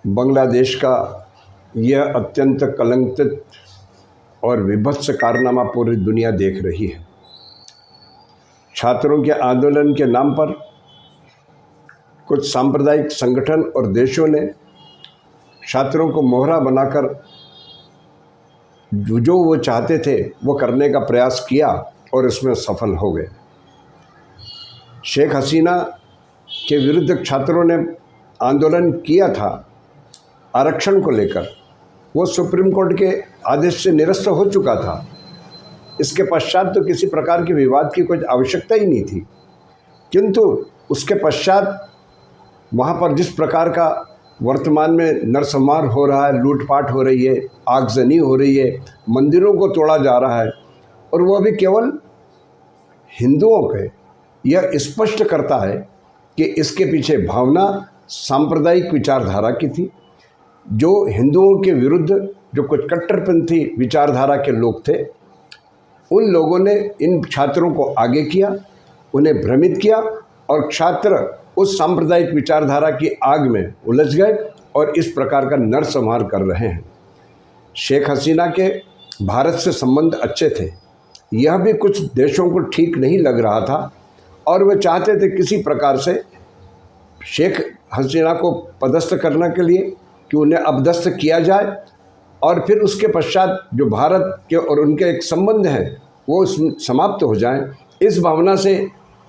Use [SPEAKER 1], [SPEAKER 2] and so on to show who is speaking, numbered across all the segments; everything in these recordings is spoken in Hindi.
[SPEAKER 1] बांग्लादेश का यह अत्यंत कलंकित और विभत्स कारनामा पूरी दुनिया देख रही है। छात्रों के आंदोलन के नाम पर कुछ सांप्रदायिक संगठन और देशों ने छात्रों को मोहरा बनाकर जो वो चाहते थे वो करने का प्रयास किया और इसमें सफल हो गए। शेख हसीना के विरुद्ध छात्रों ने आंदोलन किया था आरक्षण को लेकर, वो सुप्रीम कोर्ट के आदेश से निरस्त हो चुका था। इसके पश्चात तो किसी प्रकार के विवाद की कोई आवश्यकता ही नहीं थी, किंतु उसके पश्चात वहाँ पर जिस प्रकार का वर्तमान में नरसंहार हो रहा है, लूटपाट हो रही है, आगजनी हो रही है, मंदिरों को तोड़ा जा रहा है, और वह भी केवल हिंदुओं के, यह स्पष्ट करता है कि इसके पीछे भावना सांप्रदायिक विचारधारा की थी। जो हिंदुओं के विरुद्ध जो कुछ कट्टरपंथी विचारधारा के लोग थे, उन लोगों ने इन छात्रों को आगे किया, उन्हें भ्रमित किया, और छात्र उस सांप्रदायिक विचारधारा की आग में उलझ गए और इस प्रकार का नरसंहार कर रहे हैं। शेख हसीना के भारत से संबंध अच्छे थे, यह भी कुछ देशों को ठीक नहीं लग रहा था, और वे चाहते थे किसी प्रकार से शेख हसीना को पदस्थ करने के लिए कि उन्हें अपदस्थ किया जाए, और फिर उसके पश्चात जो भारत के और उनके एक संबंध हैं वो समाप्त हो जाएं। इस भावना से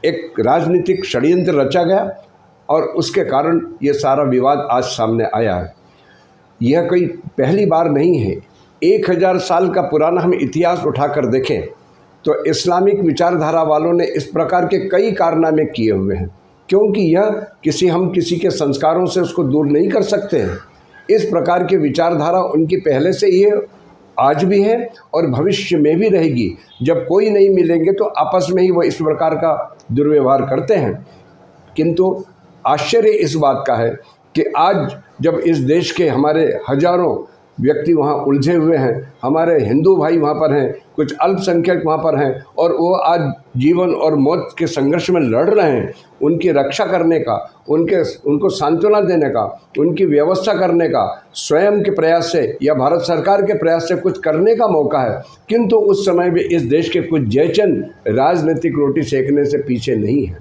[SPEAKER 1] एक राजनीतिक षड्यंत्र रचा गया और उसके कारण ये सारा विवाद आज सामने आया है। यह कोई पहली बार नहीं है। 1000 साल का पुराना हम इतिहास उठाकर देखें तो इस्लामिक विचारधारा वालों ने इस प्रकार के कई कारनामे किए हुए हैं, क्योंकि यह हम किसी के संस्कारों से उसको दूर नहीं कर सकते हैं। इस प्रकार की विचारधारा उनकी पहले से ही है, आज भी है और भविष्य में भी रहेगी। जब कोई नहीं मिलेंगे तो आपस में ही वह इस प्रकार का दुर्व्यवहार करते हैं। किंतु आश्चर्य इस बात का है कि आज जब इस देश के हमारे हजारों व्यक्ति वहाँ उलझे हुए हैं, हमारे हिंदू भाई वहाँ पर हैं, कुछ अल्पसंख्यक वहाँ पर हैं, और वो आज जीवन और मौत के संघर्ष में लड़ रहे हैं, उनकी रक्षा करने का, उनको सांत्वना देने का, उनकी व्यवस्था करने का स्वयं के प्रयास से या भारत सरकार के प्रयास से कुछ करने का मौका है। किंतु उस समय भी इस देश के कुछ जयचंद राजनीतिक रोटी सेकने से पीछे नहीं हैं।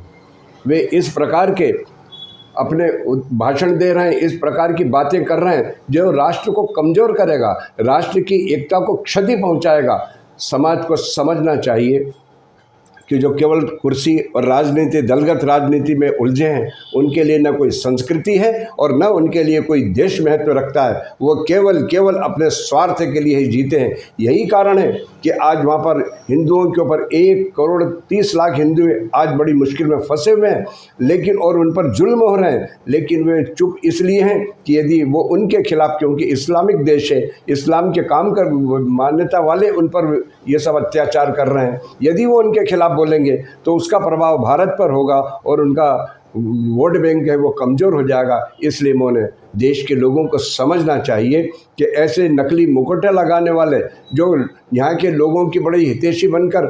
[SPEAKER 1] वे इस प्रकार के अपने भाषण दे रहे हैं, इस प्रकार की बातें कर रहे हैं जो राष्ट्र को कमज़ोर करेगा, राष्ट्र की एकता को क्षति पहुंचाएगा। समाज को समझना चाहिए कि जो केवल कुर्सी और राजनीति, दलगत राजनीति में उलझे हैं, उनके लिए न कोई संस्कृति है और न उनके लिए कोई देश महत्व रखता है। वो केवल अपने स्वार्थ के लिए ही जीते हैं। यही कारण है कि आज वहाँ पर हिंदुओं के ऊपर 1,30,00,000 हिंदू आज बड़ी मुश्किल में फंसे हुए हैं, लेकिन और उन पर जुल्म हो रहे हैं, लेकिन वे चुप इसलिए हैं कि यदि वो उनके खिलाफ, क्योंकि इस्लामिक देश है, इस्लाम के काम कर मान्यता वाले उन पर ये सब अत्याचार कर रहे हैं, यदि वो उनके खिलाफ बोलेंगे तो उसका प्रभाव भारत पर होगा और उनका वोट बैंक है वो कमज़ोर हो जाएगा। इसलिए उन्हें देश के लोगों को समझना चाहिए कि ऐसे नकली मुकुटे लगाने वाले जो यहाँ के लोगों की बड़ी हितैषी बनकर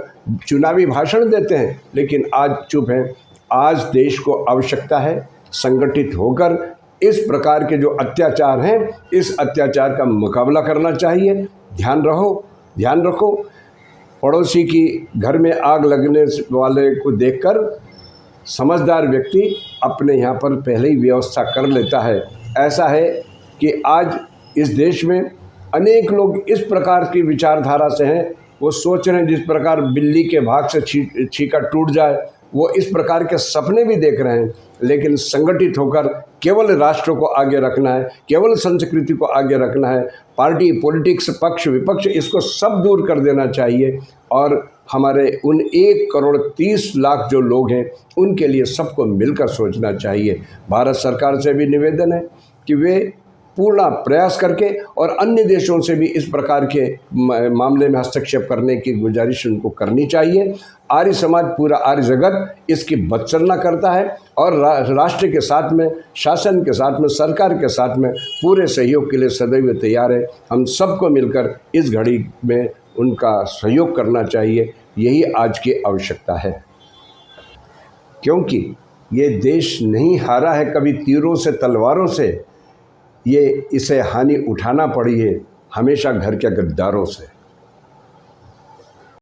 [SPEAKER 1] चुनावी भाषण देते हैं, लेकिन आज चुप हैं। आज देश को आवश्यकता है संगठित होकर इस प्रकार के जो अत्याचार हैं, इस अत्याचार का मुकाबला करना चाहिए। ध्यान रखो, पड़ोसी की घर में आग लगने वाले को देखकर समझदार व्यक्ति अपने यहाँ पर पहले ही व्यवस्था कर लेता है। ऐसा है कि आज इस देश में अनेक लोग इस प्रकार की विचारधारा से हैं, वो सोच रहे हैं जिस प्रकार बिल्ली के भाग से छीका टूट जाए, वो इस प्रकार के सपने भी देख रहे हैं। लेकिन संगठित होकर केवल राष्ट्र को आगे रखना है, केवल संस्कृति को आगे रखना है। पार्टी, पॉलिटिक्स, पक्ष विपक्ष, इसको सब दूर कर देना चाहिए और हमारे उन 1,30,00,000 जो लोग हैं उनके लिए सबको मिलकर सोचना चाहिए। भारत सरकार से भी निवेदन है कि वे पूर्ण प्रयास करके और अन्य देशों से भी इस प्रकार के मामले में हस्तक्षेप करने की गुजारिश उनको करनी चाहिए। आर्य समाज, पूरा आर्य जगत इसकी बदसरना करता है और राष्ट्र के साथ में, शासन के साथ में, सरकार के साथ में पूरे सहयोग के लिए सदैव तैयार है। हम सबको मिलकर इस घड़ी में उनका सहयोग करना चाहिए। यही आज की आवश्यकता है, क्योंकि ये देश नहीं हारा है कभी तीरों से, तलवारों से। ये इसे हानि उठाना पड़ी है हमेशा घर के गद्दारों से।